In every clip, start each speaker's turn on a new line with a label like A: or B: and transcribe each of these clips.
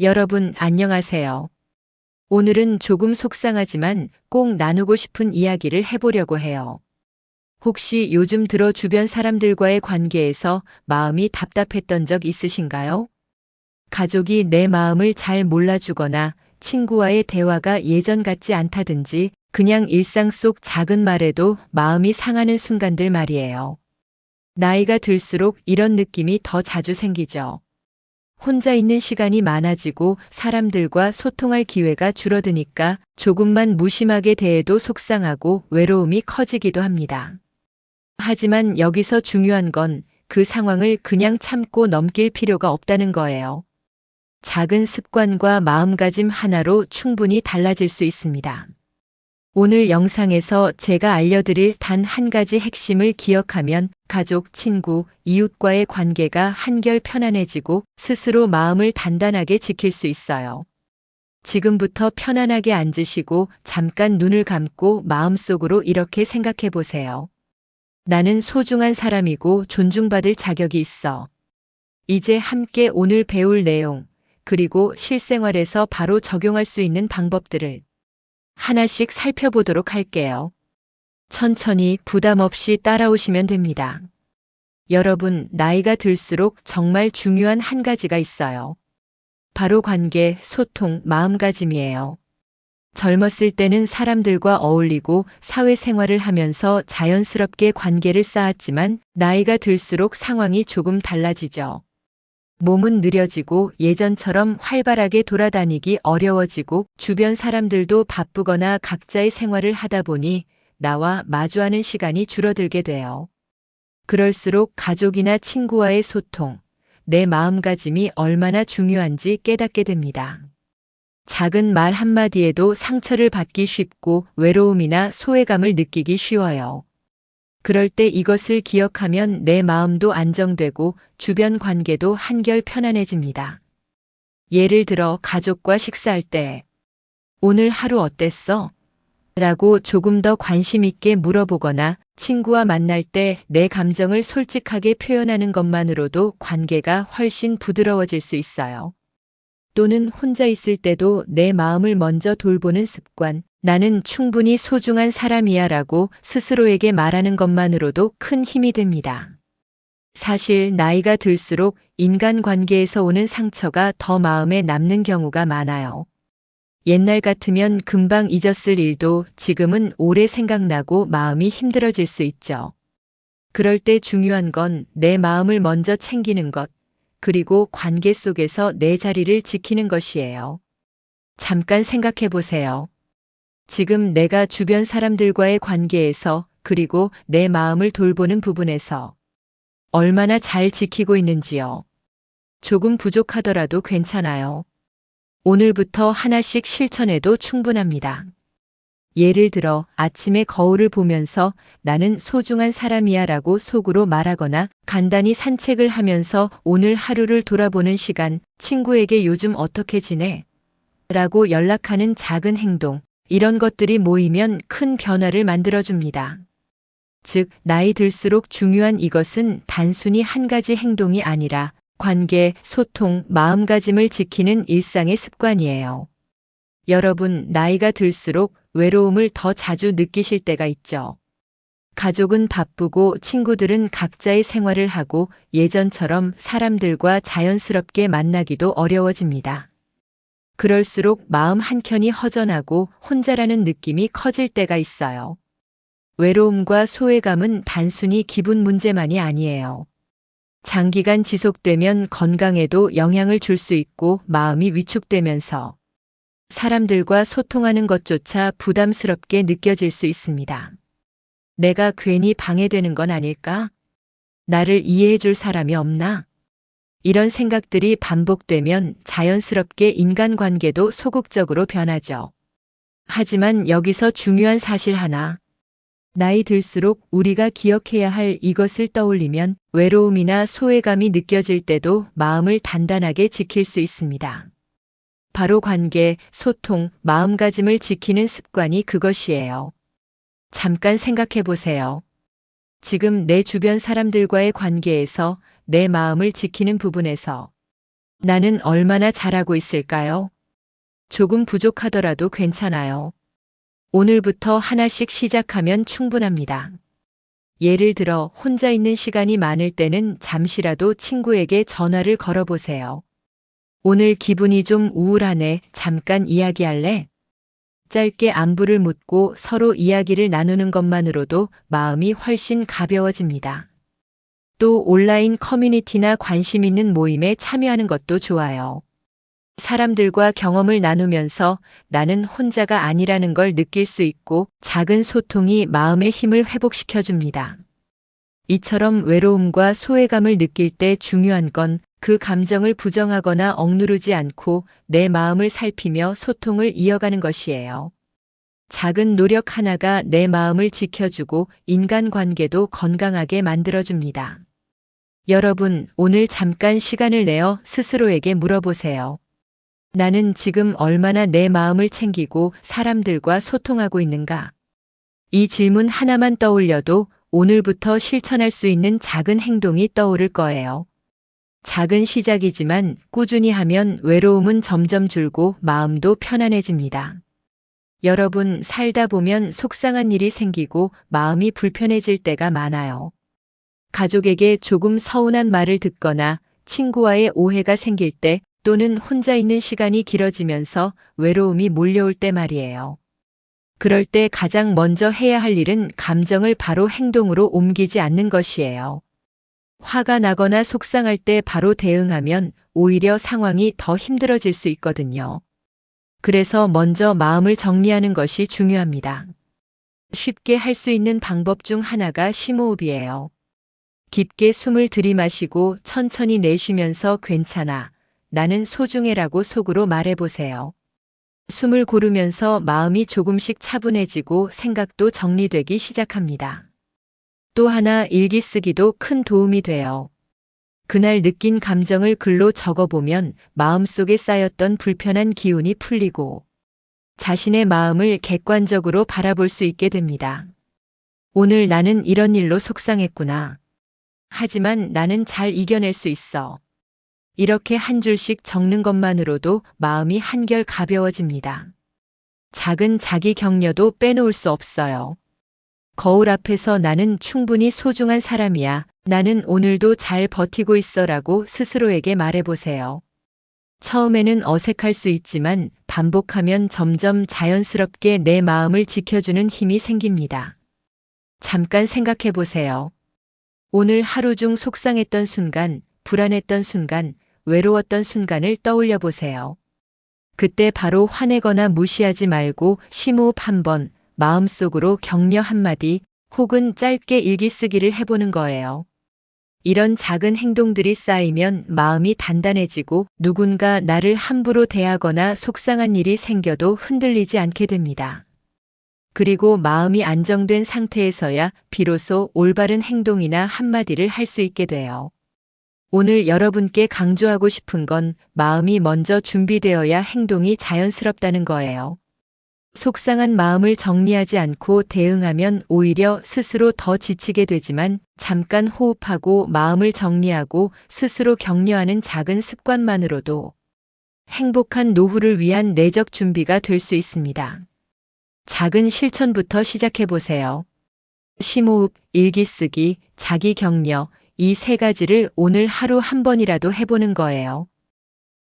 A: 여러분, 안녕하세요. 오늘은 조금 속상하지만 꼭 나누고 싶은 이야기를 해보려고 해요. 혹시 요즘 들어 주변 사람들과의 관계에서 마음이 답답했던 적 있으신가요? 가족이 내 마음을 잘 몰라주거나 친구와의 대화가 예전 같지 않다든지 그냥 일상 속 작은 말에도 마음이 상하는 순간들 말이에요. 나이가 들수록 이런 느낌이 더 자주 생기죠. 혼자 있는 시간이 많아지고 사람들과 소통할 기회가 줄어드니까 조금만 무심하게 대해도 속상하고 외로움이 커지기도 합니다. 하지만 여기서 중요한 건 그 상황을 그냥 참고 넘길 필요가 없다는 거예요. 작은 습관과 마음가짐 하나로 충분히 달라질 수 있습니다. 오늘 영상에서 제가 알려드릴 단 한 가지 핵심을 기억하면 가족, 친구, 이웃과의 관계가 한결 편안해지고 스스로 마음을 단단하게 지킬 수 있어요. 지금부터 편안하게 앉으시고 잠깐 눈을 감고 마음속으로 이렇게 생각해 보세요. 나는 소중한 사람이고 존중받을 자격이 있어. 이제 함께 오늘 배울 내용, 그리고 실생활에서 바로 적용할 수 있는 방법들을 하나씩 살펴보도록 할게요. 천천히 부담 없이 따라오시면 됩니다. 여러분, 나이가 들수록 정말 중요한 한 가지가 있어요. 바로 관계, 소통, 마음가짐이에요. 젊었을 때는 사람들과 어울리고 사회생활을 하면서 자연스럽게 관계를 쌓았지만 나이가 들수록 상황이 조금 달라지죠. 몸은 느려지고 예전처럼 활발하게 돌아다니기 어려워지고 주변 사람들도 바쁘거나 각자의 생활을 하다 보니 나와 마주하는 시간이 줄어들게 돼요. 그럴수록 가족이나 친구와의 소통, 내 마음가짐이 얼마나 중요한지 깨닫게 됩니다. 작은 말 한마디에도 상처를 받기 쉽고 외로움이나 소외감을 느끼기 쉬워요. 그럴 때 이것을 기억하면 내 마음도 안정되고 주변 관계도 한결 편안해집니다. 예를 들어 가족과 식사할 때 오늘 하루 어땠어? 라고 조금 더 관심 있게 물어보거나 친구와 만날 때 내 감정을 솔직하게 표현하는 것만으로도 관계가 훨씬 부드러워질 수 있어요. 또는 혼자 있을 때도 내 마음을 먼저 돌보는 습관, 나는 충분히 소중한 사람이야 라고 스스로에게 말하는 것만으로도 큰 힘이 됩니다. 사실 나이가 들수록 인간관계에서 오는 상처가 더 마음에 남는 경우가 많아요. 옛날 같으면 금방 잊었을 일도 지금은 오래 생각나고 마음이 힘들어질 수 있죠. 그럴 때 중요한 건 내 마음을 먼저 챙기는 것, 그리고 관계 속에서 내 자리를 지키는 것이에요. 잠깐 생각해 보세요. 지금 내가 주변 사람들과의 관계에서 그리고 내 마음을 돌보는 부분에서 얼마나 잘 지키고 있는지요. 조금 부족하더라도 괜찮아요. 오늘부터 하나씩 실천해도 충분합니다. 예를 들어 아침에 거울을 보면서 나는 소중한 사람이야 라고 속으로 말하거나 간단히 산책을 하면서 오늘 하루를 돌아보는 시간, 친구에게 요즘 어떻게 지내? 라고 연락하는 작은 행동, 이런 것들이 모이면 큰 변화를 만들어줍니다. 즉, 나이 들수록 중요한 이것은 단순히 한 가지 행동이 아니라 관계, 소통, 마음가짐을 지키는 일상의 습관이에요. 여러분, 나이가 들수록 외로움을 더 자주 느끼실 때가 있죠. 가족은 바쁘고 친구들은 각자의 생활을 하고 예전처럼 사람들과 자연스럽게 만나기도 어려워집니다. 그럴수록 마음 한켠이 허전하고 혼자라는 느낌이 커질 때가 있어요. 외로움과 소외감은 단순히 기분 문제만이 아니에요. 장기간 지속되면 건강에도 영향을 줄 수 있고 마음이 위축되면서 사람들과 소통하는 것조차 부담스럽게 느껴질 수 있습니다. 내가 괜히 방해되는 건 아닐까? 나를 이해해 줄 사람이 없나? 이런 생각들이 반복되면 자연스럽게 인간관계도 소극적으로 변하죠. 하지만 여기서 중요한 사실 하나. 나이 들수록 우리가 기억해야 할 이것을 떠올리면 외로움이나 소외감이 느껴질 때도 마음을 단단하게 지킬 수 있습니다. 바로 관계, 소통, 마음가짐을 지키는 습관이 그것이에요. 잠깐 생각해 보세요. 지금 내 주변 사람들과의 관계에서 내 마음을 지키는 부분에서 나는 얼마나 잘하고 있을까요? 조금 부족하더라도 괜찮아요. 오늘부터 하나씩 시작하면 충분합니다. 예를 들어 혼자 있는 시간이 많을 때는 잠시라도 친구에게 전화를 걸어보세요. 오늘 기분이 좀 우울하네. 잠깐 이야기할래? 짧게 안부를 묻고 서로 이야기를 나누는 것만으로도 마음이 훨씬 가벼워집니다. 또 온라인 커뮤니티나 관심 있는 모임에 참여하는 것도 좋아요. 사람들과 경험을 나누면서 나는 혼자가 아니라는 걸 느낄 수 있고 작은 소통이 마음의 힘을 회복시켜 줍니다. 이처럼 외로움과 소외감을 느낄 때 중요한 건 그 감정을 부정하거나 억누르지 않고 내 마음을 살피며 소통을 이어가는 것이에요. 작은 노력 하나가 내 마음을 지켜주고 인간관계도 건강하게 만들어줍니다. 여러분, 오늘 잠깐 시간을 내어 스스로에게 물어보세요. 나는 지금 얼마나 내 마음을 챙기고 사람들과 소통하고 있는가? 이 질문 하나만 떠올려도 오늘부터 실천할 수 있는 작은 행동이 떠오를 거예요. 작은 시작이지만 꾸준히 하면 외로움은 점점 줄고 마음도 편안해집니다. 여러분, 살다 보면 속상한 일이 생기고 마음이 불편해질 때가 많아요. 가족에게 조금 서운한 말을 듣거나 친구와의 오해가 생길 때 또는 혼자 있는 시간이 길어지면서 외로움이 몰려올 때 말이에요. 그럴 때 가장 먼저 해야 할 일은 감정을 바로 행동으로 옮기지 않는 것이에요. 화가 나거나 속상할 때 바로 대응하면 오히려 상황이 더 힘들어질 수 있거든요. 그래서 먼저 마음을 정리하는 것이 중요합니다. 쉽게 할 수 있는 방법 중 하나가 심호흡이에요. 깊게 숨을 들이마시고 천천히 내쉬면서 괜찮아, 나는 소중해라고 속으로 말해보세요. 숨을 고르면서 마음이 조금씩 차분해지고 생각도 정리되기 시작합니다. 또 하나, 일기 쓰기도 큰 도움이 돼요. 그날 느낀 감정을 글로 적어보면 마음속에 쌓였던 불편한 기운이 풀리고 자신의 마음을 객관적으로 바라볼 수 있게 됩니다. 오늘 나는 이런 일로 속상했구나. 하지만 나는 잘 이겨낼 수 있어. 이렇게 한 줄씩 적는 것만으로도 마음이 한결 가벼워집니다. 작은 자기 격려도 빼놓을 수 없어요. 거울 앞에서 나는 충분히 소중한 사람이야. 나는 오늘도 잘 버티고 있어라고 스스로에게 말해보세요. 처음에는 어색할 수 있지만 반복하면 점점 자연스럽게 내 마음을 지켜주는 힘이 생깁니다. 잠깐 생각해 보세요. 오늘 하루 중 속상했던 순간, 불안했던 순간, 외로웠던 순간을 떠올려 보세요. 그때 바로 화내거나 무시하지 말고 심호흡 한번, 마음속으로 격려 한마디 혹은 짧게 일기 쓰기를 해보는 거예요. 이런 작은 행동들이 쌓이면 마음이 단단해지고 누군가 나를 함부로 대하거나 속상한 일이 생겨도 흔들리지 않게 됩니다. 그리고 마음이 안정된 상태에서야 비로소 올바른 행동이나 한마디를 할 수 있게 돼요. 오늘 여러분께 강조하고 싶은 건 마음이 먼저 준비되어야 행동이 자연스럽다는 거예요. 속상한 마음을 정리하지 않고 대응하면 오히려 스스로 더 지치게 되지만 잠깐 호흡하고 마음을 정리하고 스스로 격려하는 작은 습관만으로도 행복한 노후를 위한 내적 준비가 될 수 있습니다. 작은 실천부터 시작해 보세요. 심호흡, 일기 쓰기, 자기 격려, 이 세 가지를 오늘 하루 한 번이라도 해보는 거예요.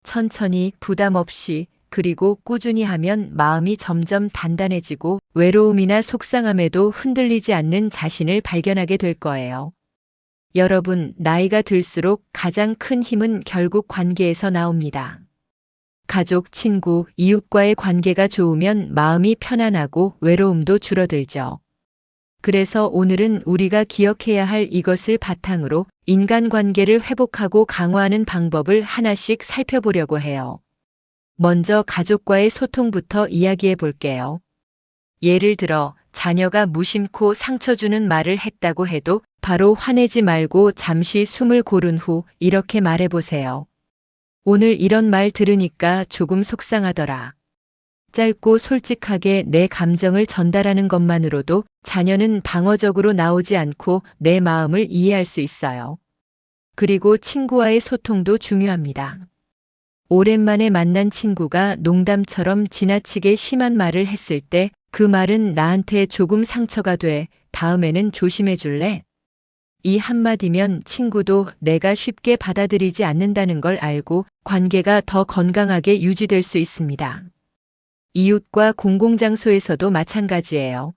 A: 천천히, 부담 없이, 그리고 꾸준히 하면 마음이 점점 단단해지고 외로움이나 속상함에도 흔들리지 않는 자신을 발견하게 될 거예요. 여러분, 나이가 들수록 가장 큰 힘은 결국 관계에서 나옵니다. 가족, 친구, 이웃과의 관계가 좋으면 마음이 편안하고 외로움도 줄어들죠. 그래서 오늘은 우리가 기억해야 할 이것을 바탕으로 인간관계를 회복하고 강화하는 방법을 하나씩 살펴보려고 해요. 먼저 가족과의 소통부터 이야기해 볼게요. 예를 들어 자녀가 무심코 상처 주는 말을 했다고 해도 바로 화내지 말고 잠시 숨을 고른 후 이렇게 말해 보세요. 오늘 이런 말 들으니까 조금 속상하더라. 짧고 솔직하게 내 감정을 전달하는 것만으로도 자녀는 방어적으로 나오지 않고 내 마음을 이해할 수 있어요. 그리고 친구와의 소통도 중요합니다. 오랜만에 만난 친구가 농담처럼 지나치게 심한 말을 했을 때 그 말은 나한테 조금 상처가 돼. 다음에는 조심해 줄래? 이 한마디면 친구도 내가 쉽게 받아들이지 않는다는 걸 알고 관계가 더 건강하게 유지될 수 있습니다. 이웃과 공공장소에서도 마찬가지예요.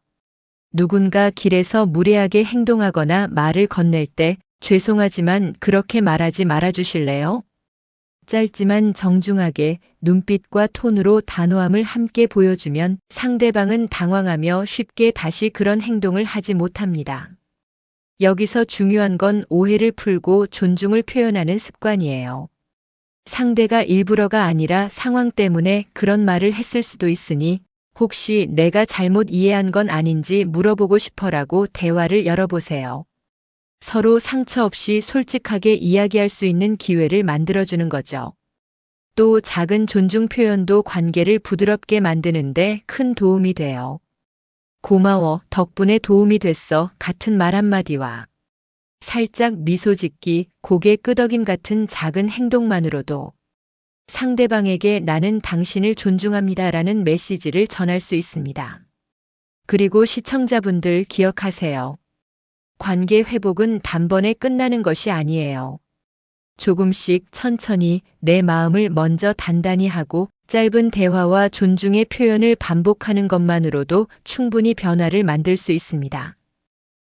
A: 누군가 길에서 무례하게 행동하거나 말을 건넬 때 죄송하지만 그렇게 말하지 말아주실래요? 짧지만 정중하게 눈빛과 톤으로 단호함을 함께 보여주면 상대방은 당황하며 쉽게 다시 그런 행동을 하지 못합니다. 여기서 중요한 건 오해를 풀고 존중을 표현하는 습관이에요. 상대가 일부러가 아니라 상황 때문에 그런 말을 했을 수도 있으니 혹시 내가 잘못 이해한 건 아닌지 물어보고 싶어라고 대화를 열어보세요. 서로 상처 없이 솔직하게 이야기할 수 있는 기회를 만들어주는 거죠. 또 작은 존중 표현도 관계를 부드럽게 만드는데 큰 도움이 돼요. 고마워, 덕분에 도움이 됐어 같은 말 한마디와 살짝 미소 짓기, 고개 끄덕임 같은 작은 행동만으로도 상대방에게 나는 당신을 존중합니다라는 메시지를 전할 수 있습니다. 그리고 시청자분들 기억하세요. 관계 회복은 단번에 끝나는 것이 아니에요. 조금씩 천천히 내 마음을 먼저 단단히 하고 짧은 대화와 존중의 표현을 반복하는 것만으로도 충분히 변화를 만들 수 있습니다.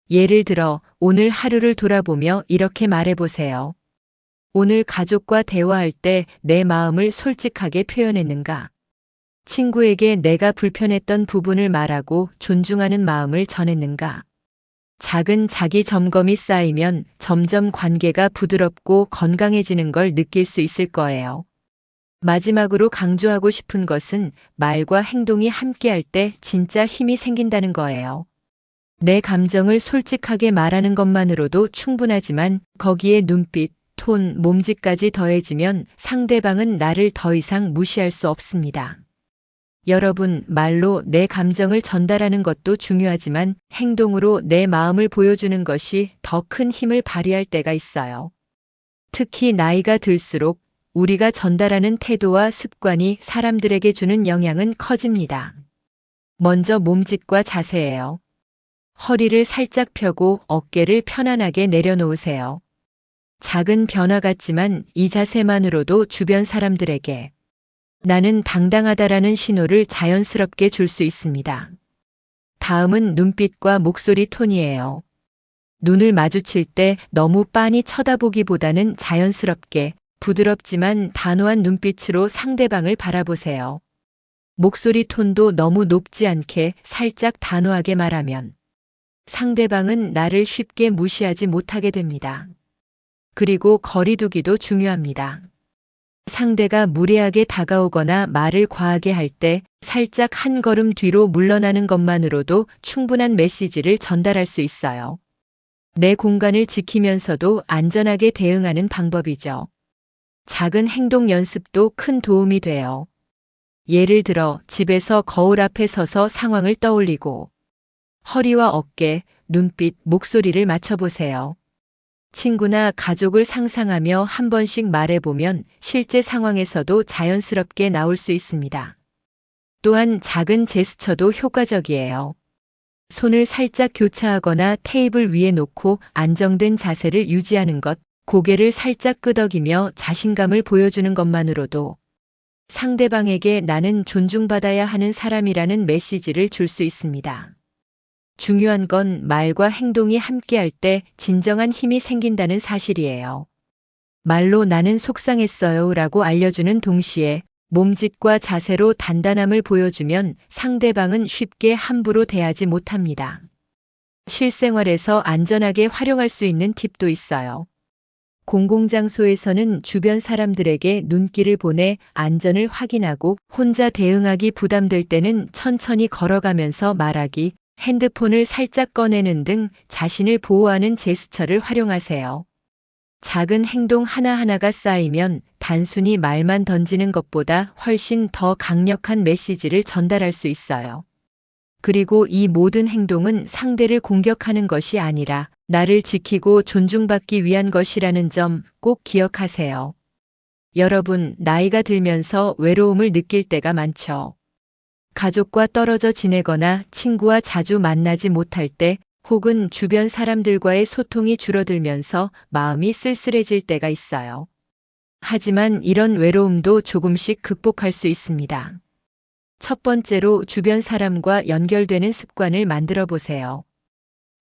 A: 예를 들어 오늘 하루를 돌아보며 이렇게 말해보세요. 오늘 가족과 대화할 때 내 마음을 솔직하게 표현했는가? 친구에게 내가 불편했던 부분을 말하고 존중하는 마음을 전했는가? 작은 자기 점검이 쌓이면 점점 관계가 부드럽고 건강해지는 걸 느낄 수 있을 거예요. 마지막으로 강조하고 싶은 것은 말과 행동이 함께할 때 진짜 힘이 생긴다는 거예요. 내 감정을 솔직하게 말하는 것만으로도 충분하지만 거기에 눈빛, 톤, 몸짓까지 더해지면 상대방은 나를 더 이상 무시할 수 없습니다. 여러분, 말로 내 감정을 전달하는 것도 중요하지만 행동으로 내 마음을 보여주는 것이 더 큰 힘을 발휘할 때가 있어요. 특히 나이가 들수록 우리가 전달하는 태도와 습관이 사람들에게 주는 영향은 커집니다. 먼저 몸짓과 자세예요. 허리를 살짝 펴고 어깨를 편안하게 내려놓으세요. 작은 변화 같지만 이 자세만으로도 주변 사람들에게 나는 당당하다라는 신호를 자연스럽게 줄 수 있습니다. 다음은 눈빛과 목소리 톤이에요. 눈을 마주칠 때 너무 빤히 쳐다보기보다는 자연스럽게 부드럽지만 단호한 눈빛으로 상대방을 바라보세요. 목소리 톤도 너무 높지 않게 살짝 단호하게 말하면 상대방은 나를 쉽게 무시하지 못하게 됩니다. 그리고 거리두기도 중요합니다. 상대가 무례하게 다가오거나 말을 과하게 할 때 살짝 한 걸음 뒤로 물러나는 것만으로도 충분한 메시지를 전달할 수 있어요. 내 공간을 지키면서도 안전하게 대응하는 방법이죠. 작은 행동 연습도 큰 도움이 돼요. 예를 들어 집에서 거울 앞에 서서 상황을 떠올리고 허리와 어깨, 눈빛, 목소리를 맞춰보세요. 친구나 가족을 상상하며 한 번씩 말해보면 실제 상황에서도 자연스럽게 나올 수 있습니다. 또한 작은 제스처도 효과적이에요. 손을 살짝 교차하거나 테이블 위에 놓고 안정된 자세를 유지하는 것, 고개를 살짝 끄덕이며 자신감을 보여주는 것만으로도 상대방에게 나는 존중받아야 하는 사람이라는 메시지를 줄 수 있습니다. 중요한 건 말과 행동이 함께할 때 진정한 힘이 생긴다는 사실이에요. 말로 나는 속상했어요 라고 알려주는 동시에 몸짓과 자세로 단단함을 보여주면 상대방은 쉽게 함부로 대하지 못합니다. 실생활에서 안전하게 활용할 수 있는 팁도 있어요. 공공장소에서는 주변 사람들에게 눈길을 보내 안전을 확인하고 혼자 대응하기 부담될 때는 천천히 걸어가면서 말하기, 핸드폰을 살짝 꺼내는 등 자신을 보호하는 제스처를 활용하세요. 작은 행동 하나하나가 쌓이면 단순히 말만 던지는 것보다 훨씬 더 강력한 메시지를 전달할 수 있어요. 그리고 이 모든 행동은 상대를 공격하는 것이 아니라 나를 지키고 존중받기 위한 것이라는 점 꼭 기억하세요. 여러분, 나이가 들면서 외로움을 느낄 때가 많죠. 가족과 떨어져 지내거나 친구와 자주 만나지 못할 때, 혹은 주변 사람들과의 소통이 줄어들면서 마음이 쓸쓸해질 때가 있어요. 하지만 이런 외로움도 조금씩 극복할 수 있습니다. 첫 번째로 주변 사람과 연결되는 습관을 만들어 보세요.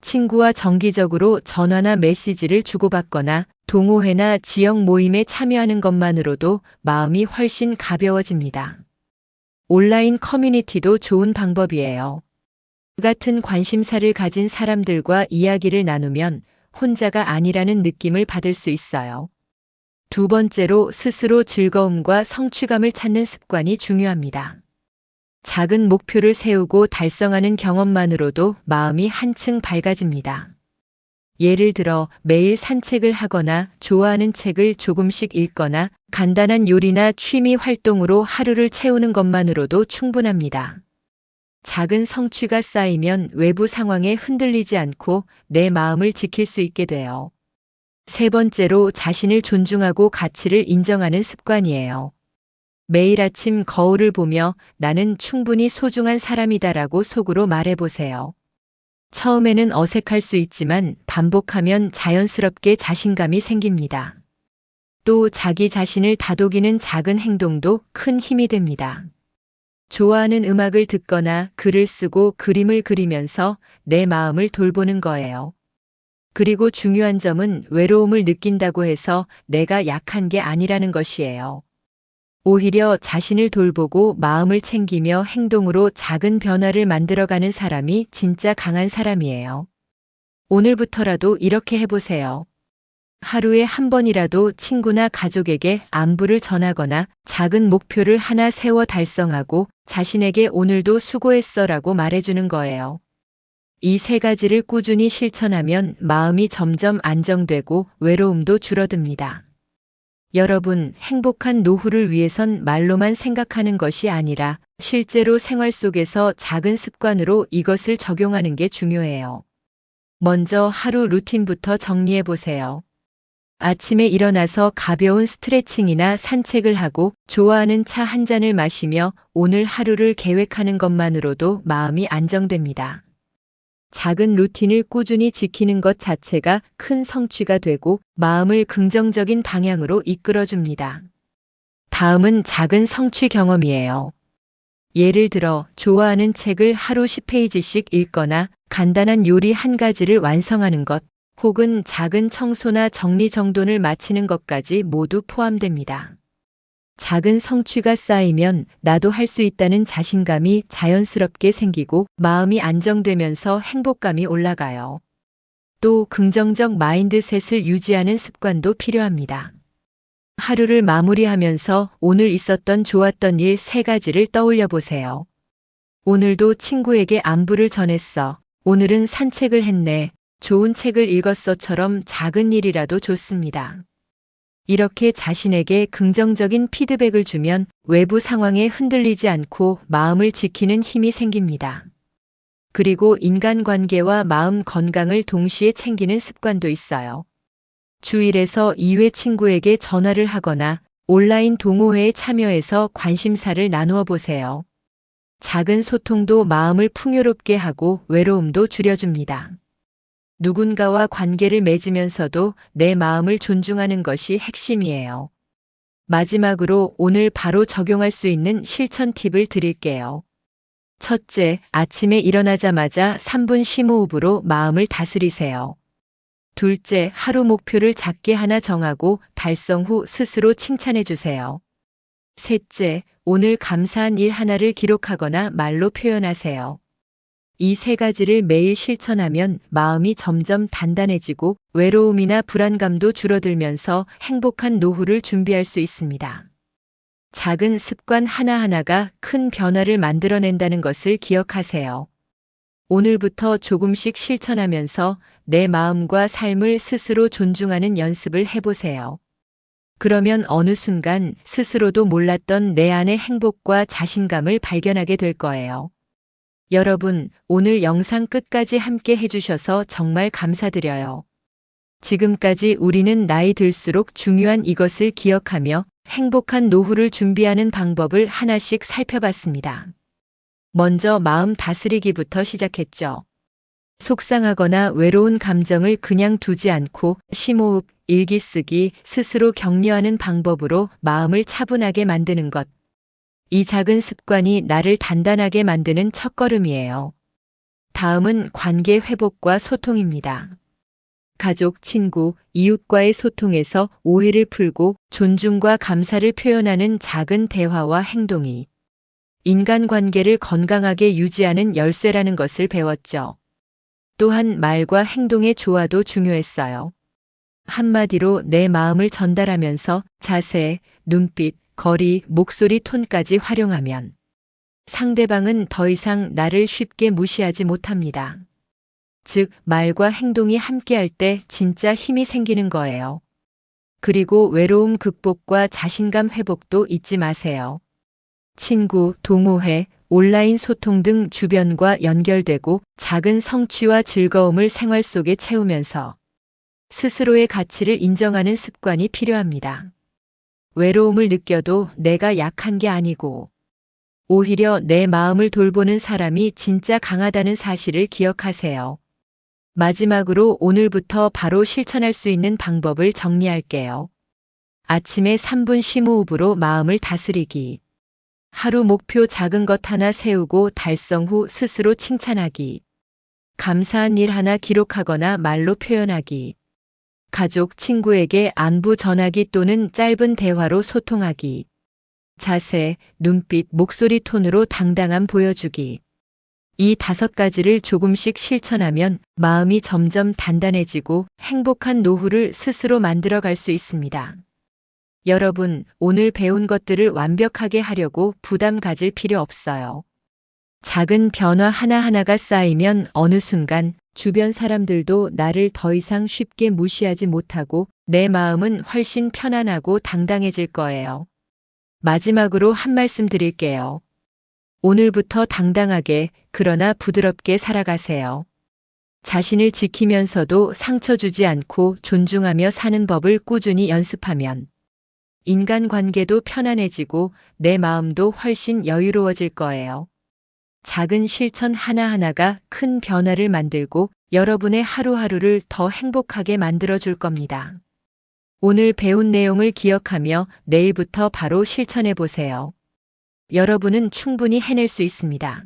A: 친구와 정기적으로 전화나 메시지를 주고받거나 동호회나 지역 모임에 참여하는 것만으로도 마음이 훨씬 가벼워집니다. 온라인 커뮤니티도 좋은 방법이에요. 같은 관심사를 가진 사람들과 이야기를 나누면 혼자가 아니라는 느낌을 받을 수 있어요. 두 번째로 스스로 즐거움과 성취감을 찾는 습관이 중요합니다. 작은 목표를 세우고 달성하는 경험만으로도 마음이 한층 밝아집니다. 예를 들어 매일 산책을 하거나 좋아하는 책을 조금씩 읽거나 간단한 요리나 취미 활동으로 하루를 채우는 것만으로도 충분합니다. 작은 성취가 쌓이면 외부 상황에 흔들리지 않고 내 마음을 지킬 수 있게 돼요. 세 번째로 자신을 존중하고 가치를 인정하는 습관이에요. 매일 아침 거울을 보며 나는 충분히 소중한 사람이다라고 속으로 말해보세요. 처음에는 어색할 수 있지만 반복하면 자연스럽게 자신감이 생깁니다. 또 자기 자신을 다독이는 작은 행동도 큰 힘이 됩니다. 좋아하는 음악을 듣거나 글을 쓰고 그림을 그리면서 내 마음을 돌보는 거예요. 그리고 중요한 점은 외로움을 느낀다고 해서 내가 약한 게 아니라는 것이에요. 오히려 자신을 돌보고 마음을 챙기며 행동으로 작은 변화를 만들어가는 사람이 진짜 강한 사람이에요. 오늘부터라도 이렇게 해보세요. 하루에 한 번이라도 친구나 가족에게 안부를 전하거나 작은 목표를 하나 세워 달성하고 자신에게 오늘도 수고했어라고 말해주는 거예요. 이 세 가지를 꾸준히 실천하면 마음이 점점 안정되고 외로움도 줄어듭니다. 여러분, 행복한 노후를 위해선 말로만 생각하는 것이 아니라 실제로 생활 속에서 작은 습관으로 이것을 적용하는 게 중요해요. 먼저 하루 루틴부터 정리해 보세요. 아침에 일어나서 가벼운 스트레칭이나 산책을 하고 좋아하는 차 한 잔을 마시며 오늘 하루를 계획하는 것만으로도 마음이 안정됩니다. 작은 루틴을 꾸준히 지키는 것 자체가 큰 성취가 되고 마음을 긍정적인 방향으로 이끌어줍니다. 다음은 작은 성취 경험이에요. 예를 들어 좋아하는 책을 하루 10페이지씩 읽거나 간단한 요리 한 가지를 완성하는 것, 혹은 작은 청소나 정리정돈을 마치는 것까지 모두 포함됩니다. 작은 성취가 쌓이면 나도 할 수 있다는 자신감이 자연스럽게 생기고 마음이 안정되면서 행복감이 올라가요. 또 긍정적 마인드셋을 유지하는 습관도 필요합니다. 하루를 마무리하면서 오늘 있었던 좋았던 일 3가지를 떠올려 보세요. 오늘도 친구에게 안부를 전했어. 오늘은 산책을 했네. 좋은 책을 읽었어처럼 작은 일이라도 좋습니다. 이렇게 자신에게 긍정적인 피드백을 주면 외부 상황에 흔들리지 않고 마음을 지키는 힘이 생깁니다. 그리고 인간관계와 마음 건강을 동시에 챙기는 습관도 있어요. 주일에서 2회 친구에게 전화를 하거나 온라인 동호회에 참여해서 관심사를 나누어 보세요. 작은 소통도 마음을 풍요롭게 하고 외로움도 줄여줍니다. 누군가와 관계를 맺으면서도 내 마음을 존중하는 것이 핵심이에요. 마지막으로 오늘 바로 적용할 수 있는 실천 팁을 드릴게요. 첫째, 아침에 일어나자마자 3분 심호흡으로 마음을 다스리세요. 둘째, 하루 목표를 작게 하나 정하고 달성 후 스스로 칭찬해 주세요. 셋째, 오늘 감사한 일 하나를 기록하거나 말로 표현하세요. 이 3가지를 매일 실천하면 마음이 점점 단단해지고 외로움이나 불안감도 줄어들면서 행복한 노후를 준비할 수 있습니다. 작은 습관 하나하나가 큰 변화를 만들어낸다는 것을 기억하세요. 오늘부터 조금씩 실천하면서 내 마음과 삶을 스스로 존중하는 연습을 해보세요. 그러면 어느 순간 스스로도 몰랐던 내 안의 행복과 자신감을 발견하게 될 거예요. 여러분, 오늘 영상 끝까지 함께 해주셔서 정말 감사드려요. 지금까지 우리는 나이 들수록 중요한 이것을 기억하며 행복한 노후를 준비하는 방법을 하나씩 살펴봤습니다. 먼저 마음 다스리기부터 시작했죠. 속상하거나 외로운 감정을 그냥 두지 않고 심호흡, 일기 쓰기, 스스로 격려하는 방법으로 마음을 차분하게 만드는 것. 이 작은 습관이 나를 단단하게 만드는 첫걸음이에요. 다음은 관계 회복과 소통입니다. 가족, 친구, 이웃과의 소통에서 오해를 풀고 존중과 감사를 표현하는 작은 대화와 행동이 인간관계를 건강하게 유지하는 열쇠라는 것을 배웠죠. 또한 말과 행동의 조화도 중요했어요. 한마디로 내 마음을 전달하면서 자세, 눈빛, 거리, 목소리 톤까지 활용하면 상대방은 더 이상 나를 쉽게 무시하지 못합니다. 즉, 말과 행동이 함께할 때 진짜 힘이 생기는 거예요. 그리고 외로움 극복과 자신감 회복도 잊지 마세요. 친구, 동호회, 온라인 소통 등 주변과 연결되고 작은 성취와 즐거움을 생활 속에 채우면서 스스로의 가치를 인정하는 습관이 필요합니다. 외로움을 느껴도 내가 약한 게 아니고 오히려 내 마음을 돌보는 사람이 진짜 강하다는 사실을 기억하세요. 마지막으로 오늘부터 바로 실천할 수 있는 방법을 정리할게요. 아침에 3분 심호흡으로 마음을 다스리기. 하루 목표 작은 것 하나 세우고 달성 후 스스로 칭찬하기. 감사한 일 하나 기록하거나 말로 표현하기. 가족, 친구에게 안부 전하기 또는 짧은 대화로 소통하기. 자세, 눈빛, 목소리 톤으로 당당함 보여주기. 이 5가지를 조금씩 실천하면 마음이 점점 단단해지고 행복한 노후를 스스로 만들어갈 수 있습니다. 여러분, 오늘 배운 것들을 완벽하게 하려고 부담 가질 필요 없어요. 작은 변화 하나하나가 쌓이면 어느 순간 주변 사람들도 나를 더 이상 쉽게 무시하지 못하고 내 마음은 훨씬 편안하고 당당해질 거예요. 마지막으로 한 말씀 드릴게요. 오늘부터 당당하게 그러나 부드럽게 살아가세요. 자신을 지키면서도 상처 주지 않고 존중하며 사는 법을 꾸준히 연습하면 인간관계도 편안해지고 내 마음도 훨씬 여유로워질 거예요. 작은 실천 하나하나가 큰 변화를 만들고 여러분의 하루하루를 더 행복하게 만들어줄 겁니다. 오늘 배운 내용을 기억하며 내일부터 바로 실천해 보세요. 여러분은 충분히 해낼 수 있습니다.